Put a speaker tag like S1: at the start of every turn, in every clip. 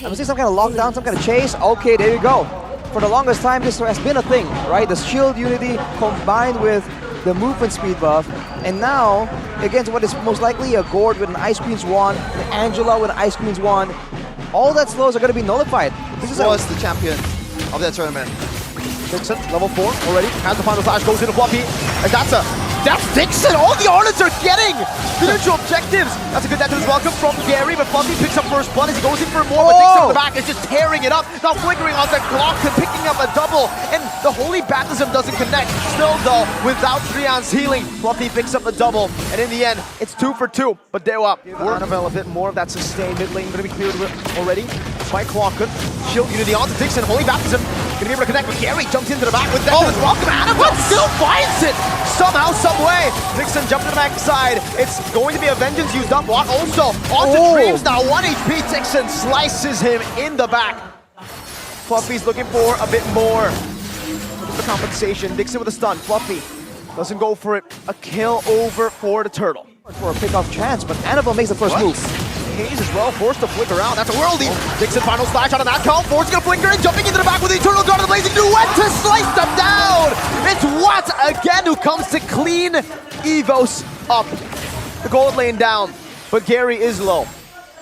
S1: I'm seeing some kind of lockdown, some kind of chase. Okay, there you go. For the longest time, this has been a thing, right? The shield unity combined with the movement speed buff. And now, against what is most likely a Gord with an Ice Queen's Wand, an Angela with an Ice Queen's Wand, all that slows are going to be nullified.
S2: This was the champion of that tournament.
S3: Dixon, level 4 already, has the final flash, goes into Fluffy, and that's Dixon! All the Arnods are getting the neutral objectives! That's a good death to his welcome from Gary, but Fluffy picks up first blood as he goes in for more, but Dixon in the back is just tearing it up, now flickering on the clock and picking up a double, and the Holy Baptism doesn't connect. Still though, without Trian's healing, Fluffy picks up the double, and in the end, it's 2 for 2, but DEWA, Annabelle a bit more of that sustained mid lane, gonna be cleared already by Clockwood. Shield unity onto Dixon, Holy Baptism, gonna be able to connect, but Gary jumps into the back with that. Oh, welcome, Annabelle still finds it! Somehow, some way, Dixon jumped to the back side. It's going to be a Vengeance used up block also. Onto Dreams now, 1 HP, Dixon slices him in the back. Fluffy's looking for a bit more. The compensation, Dixon with a stun, Fluffy doesn't go for it. A kill over for the Turtle.
S1: For a pick-off chance, but Annabelle makes the first move.
S3: Haze as well, forced to flicker out. That's a worldie. Dixon final slash out of that count. Force gonna flicker and jumping into the back with the Eternal Guard of the Blazing Duet to slice them down. It's Watt again who comes to clean EVOS up. The gold lane down, but Gary is low.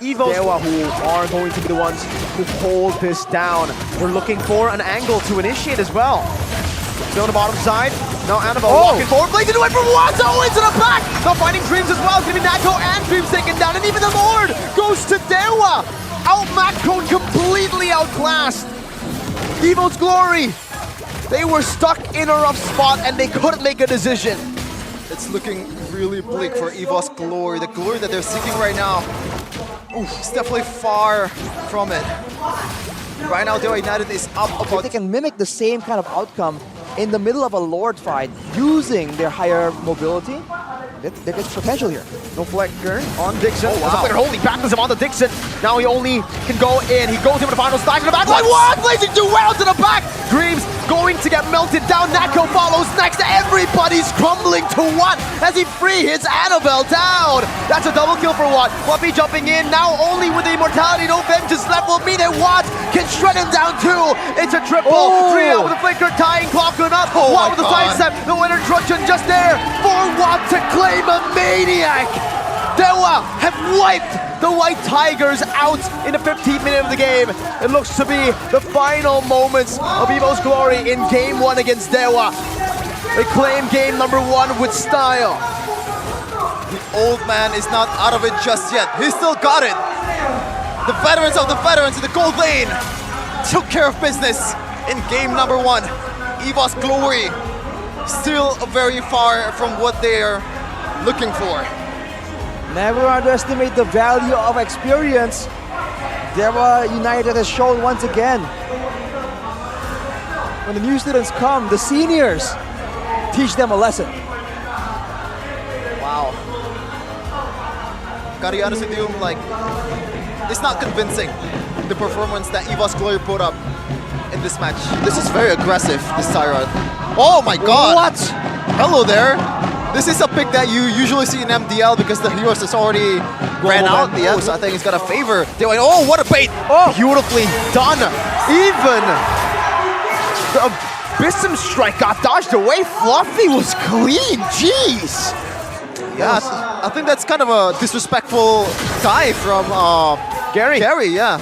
S3: EVOS DEWA who are going to be the ones who hold this down. They're looking for an angle to initiate as well. Still on the bottom side. Now Annabelle walking forward, Blazing Duet from Watto into the back. Now finding Dreams as well. It's gonna be Nako and Dreams taken down, and even the Lord goes to DEWA. Out-macroed, completely outclassed. EVO's Glory. They were stuck in a rough spot and they couldn't make a decision.
S2: It's looking really bleak for EVOS Glory. The glory that they're seeking right now, it's definitely far from it. Right now, DEWA United is up about...
S1: If they can mimic the same kind of outcome in the middle of a Lord fight using their higher mobility, there's potential here.
S3: No flicker on Dixon.
S1: Oh, wow.
S3: Holy baptism on the Dixon. Now he only can go in. He goes in with the final stack in the back line. What? Blazing Duel to the back. Dreams going to get melted down. Nako follows next. Everybody's crumbling to Watt as he free hits Annabelle down. That's a double kill for Watt. Fluffy jumping in now only with the immortality. No vengeance left will mean that Watt can shred him down too. It's a triple. 3 out with the flicker tying Clockwood up. Watt with the sidestep. The winner truncheon just there for Watt to claim a maniac. DEWA have wiped the White Tigers out in the 15th minute of the game. It looks to be the final moments of EVO's Glory in game 1 against DEWA. They claim game number 1 with style.
S2: The old man is not out of it just yet. He still got it. The veterans of the veterans in the gold lane took care of business in game number 1. EVOS Glory still very far from what they're looking for.
S1: Never underestimate the value of experience. DEWA United has shown once again. When the new students come, the seniors teach them a lesson.
S2: Wow. Gotta be honest with you, like, it's not convincing, the performance that EVOS Glory put up in this match. This is very aggressive, this Tyrant. Oh my god!
S1: What?
S2: Hello there! This is a pick that you usually see in MDL because the heroes has already ran out. Yeah, so I think it's gonna favor. They went, oh, what a bait!
S3: Oh, beautifully done! Even the Abyssum strike got dodged away. Fluffy was clean, jeez!
S2: Yeah, I think that's kind of a disrespectful dive from
S3: Gary.
S2: Gary, yeah.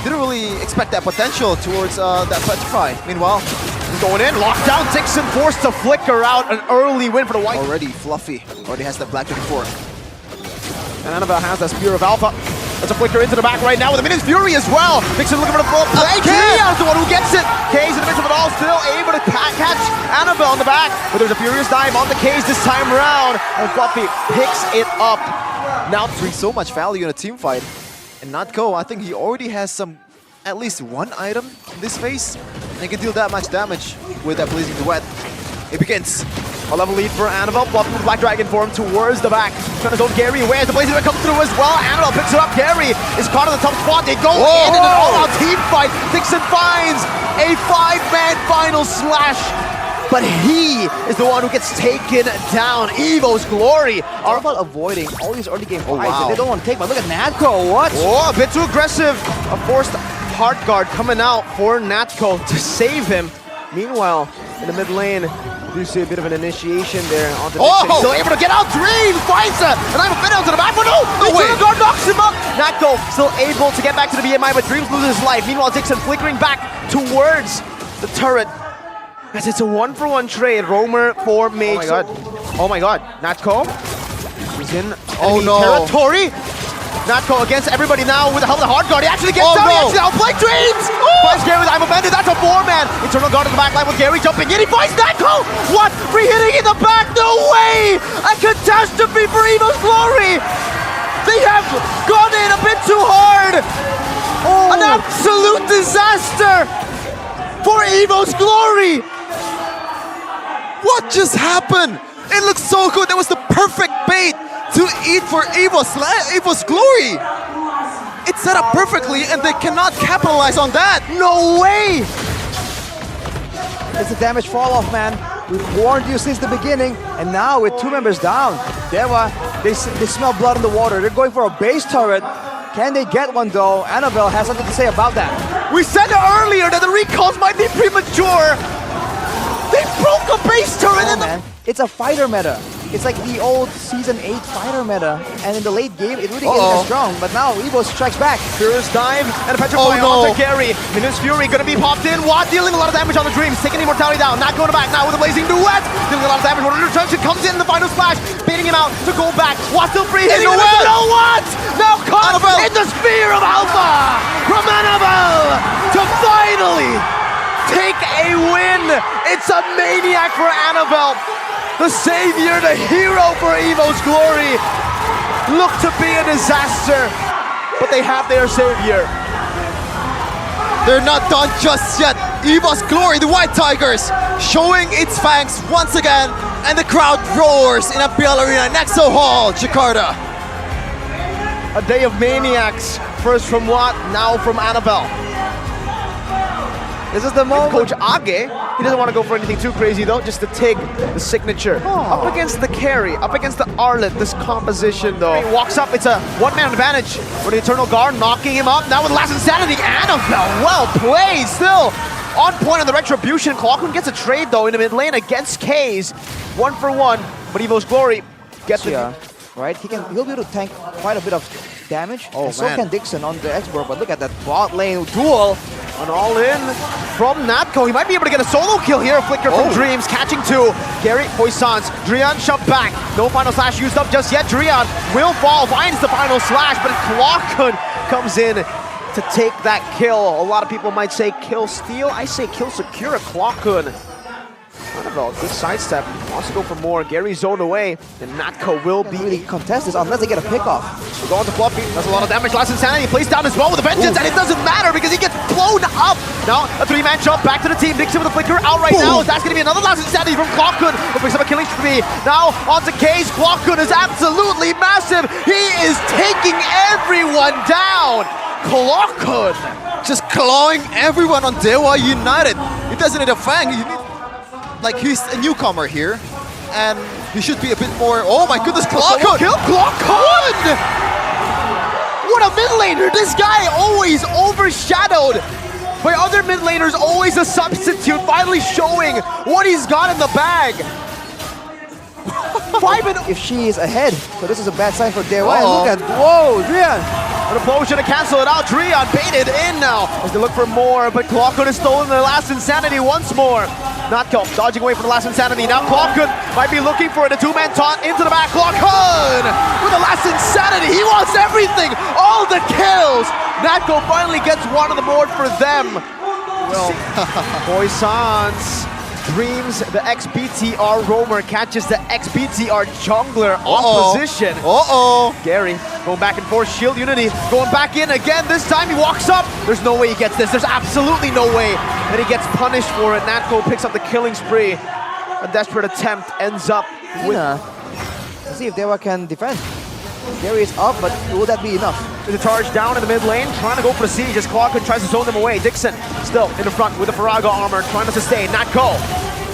S2: Didn't really expect that potential towards that Petrify. Meanwhile,
S3: going in, lockdown, Dixon forced to flicker out, an early win for the White.
S2: Already Fluffy already has the Black 24.
S3: And Annabelle has that Spear of Alpha. That's a flicker into the back right now with a Minions Fury as well. Dixon looking for the full play. Kay's the one who gets it. Kay's in the midst of it all, still able to catch Annabelle in the back. But there's a furious dive on the Kay's this time around. And Fluffy picks it up.
S2: Now brings so much value in a team fight. And not go, I think he already has at least one item in this phase. And he can deal that much damage with that Blazing Duet. It begins.
S3: A level lead for Annabelle, Fluffy with the Black Dragon form towards the back. Trying to zone Gary away as the Blazing Duet comes through as well. Annabelle picks it up, Gary is caught in the top spot. They go in an all-out team fight. Dixon finds a 5-man final slash. but he is the one who gets taken down. EVOS Glory
S1: How about avoiding all these early game fights
S3: wow.
S1: that they don't want to take? But look at Natco, what?
S3: Oh, a bit too aggressive. A forced hard guard coming out for Natco to save him. Meanwhile, in the mid lane, you see a bit of an initiation there on the Dixon. Still able to get out. Dream finds it. And I'm a fit out to the back, but no! The Eternal Guard knocks him up. Natco still able to get back to the BMI, but Dreams loses his life. Meanwhile, Dixon flickering back towards the turret. As it's a 1-for-1 trade. Roamer for Mage.
S1: Oh my god.
S3: Oh my god. Natco is in enemy
S2: no.
S3: territory. Natco against everybody now with the help of the hard guard. He actually gets down.
S2: no.
S3: He actually outplayed Dreams. Finds Gary with I'm offended. That's a 4-man. Eternal Guard in the back line with Gary jumping in. He finds Natco. What? Free hitting in the back. No way. A catastrophe for EVOS Glory. They have gone in a bit too hard. An absolute disaster for EVOS Glory.
S2: What just happened? It looks so good. That was the perfect bait to eat for EVOS Glory. It's set up perfectly and they cannot capitalize on that.
S3: No way.
S1: It's a damage fall off, man. We've warned you since the beginning, and now with 2 members down, DEWA, they smell blood in the water. They're going for a base turret. Can they get one though? Annabelle has something to say about that.
S3: We said earlier that the recalls might be premature. They broke a base turret in the...
S1: Man, it's a fighter meta. It's like the old Season 8 fighter meta, and in the late game, it really isn't as strong. But now EVOS strikes back.
S3: First dive and a petrify onto Gary. Minus Fury gonna be popped in. Watt dealing a lot of damage on the Dreams, taking Immortality down. Not going back now with a blazing duet. Dealing a lot of damage. When return comes in the final splash, baiting him out to go back. Watt still free hitting him. No what? Now caught in the spear of Alpha from Annabelle to finally take a win. It's a maniac for Annabelle. The savior, the hero for EVOS Glory. Looked to be a disaster, but they have their savior.
S2: They're not done just yet. EVOS Glory, the White Tigers, showing its fangs once again, and the crowd roars in MPL Arena, Nexo Hall, Jakarta.
S3: A day of maniacs. First from Watt, now from Annabelle.
S1: This is the moment.
S3: Coach Age, he doesn't want to go for anything too crazy though, just to take the signature. Up against the carry, up against the Arlet, this composition though. He walks up, it's a 1-man advantage for the Eternal Guard, knocking him up. Now with Last Insanity, Annabelle, well played, still on point on the Retribution. Clockman gets a trade though in the mid lane against K's. 1-for-1, but EVOS Glory gets the...
S1: Right? He'll be able to tank quite a bit of damage. And so
S2: man.
S1: can Dixon on the export, but look at that bot lane duel.
S3: An all-in from Natco. He might be able to get a solo kill here. A flicker from Dreams, catching 2. Gary Poissons. Drian shoved back. No final slash used up just yet. Drian will fall, finds the final slash, but Clockhood comes in to take that kill. A lot of people might say kill steal. I say kill secure. Clockhood. Annabelle, good sidestep. Wants to go for more. Gary zoned away. And Natco will be
S1: really contest this unless they get a pick off.
S3: We're going to Fluffy. That's a lot of damage. Last Insanity plays down as well with a vengeance, and it doesn't matter because he gets blown up. Now a 3-man jump back to the team. Dixon with a flicker out right now. That's going to be another Last Insanity from Clockhood. Who picks up a killing spree. Now onto Case. Clockhood is absolutely massive. He is taking everyone down. Clockhood
S2: Just clawing everyone on DEWA United. He doesn't need a fang. Like, he's a newcomer here, and he should be a bit more. Oh my goodness, Clockhood!
S3: Kill Clockhood! What a mid laner! This guy always overshadowed by other mid laners, always a substitute, finally showing what he's got in the bag.
S1: If she is ahead, so this is a bad sign for DEWA. And look at, whoa, Drian!
S3: An opposition to cancel it out. Drian baited in now as they look for more, but Clockhood has stolen the Last Insanity once more. Natco dodging away from the Last Insanity. Now Clockhood might be looking for it. A 2-man taunt into the back. Clockhood with the Last Insanity. He wants everything, all the kills. Natco finally gets one on the board for them. Well, Poissons. Dreams, the ex-BTR roamer, catches the ex-BTR jungler on position. Gary going back and forth, shield unity, going back in again. This time he walks up. There's no way he gets this. There's absolutely no way that he gets punished for it. Natco picks up the killing spree. A desperate attempt ends up with...
S1: Let's see if DEWA can defend. Gary is up, but will that be enough?
S3: There's a charge down in the mid lane, trying to go for the siege as Clockhood tries to zone them away. Dixon still in the front with the Faraga armor, trying to sustain. Natco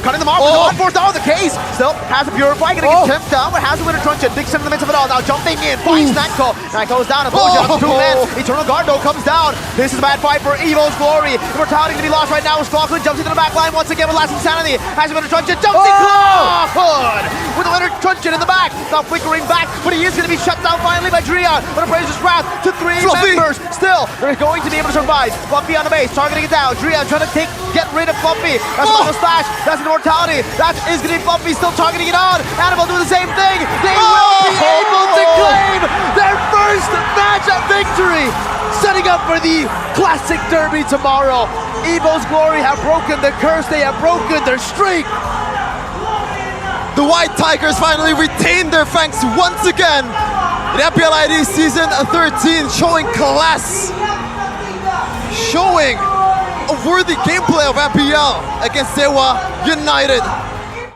S3: cutting them off with the 1-4 down the case. Still has a Purify, gonna get tipped down, but has a winner Truncheon. Dixon in the midst of it all. Now jumping in, finds Nightco. Nightco's down, and Bojan up to 2 men. Eternal Guard though comes down. This is a bad fight for EVO's Glory. Immortality to be lost right now as Falkland jumps into the back line once again with Last Insanity. Has a winner Truncheon, jumps in Clawhood with the winner Truncheon in the back. Now flickering back, but he is gonna be shut down finally by Drea. But Appraiser's Wrath to 3 members. Still, they're going to be able to survive. Fluffy on the base, targeting it down. Drea trying to get rid of Fluffy. That's a slash. That's an Immortality. That is going to be Fluffy still targeting it on. Animal doing the same thing. They will be able to claim their first match at victory. Setting up for the Classic Derby tomorrow. EVO's Glory have broken the curse. They have broken their streak.
S2: The White Tigers finally retained their fangs once again in MPL ID Season 13, showing class. Showing a worthy gameplay of MPL against DEWA United.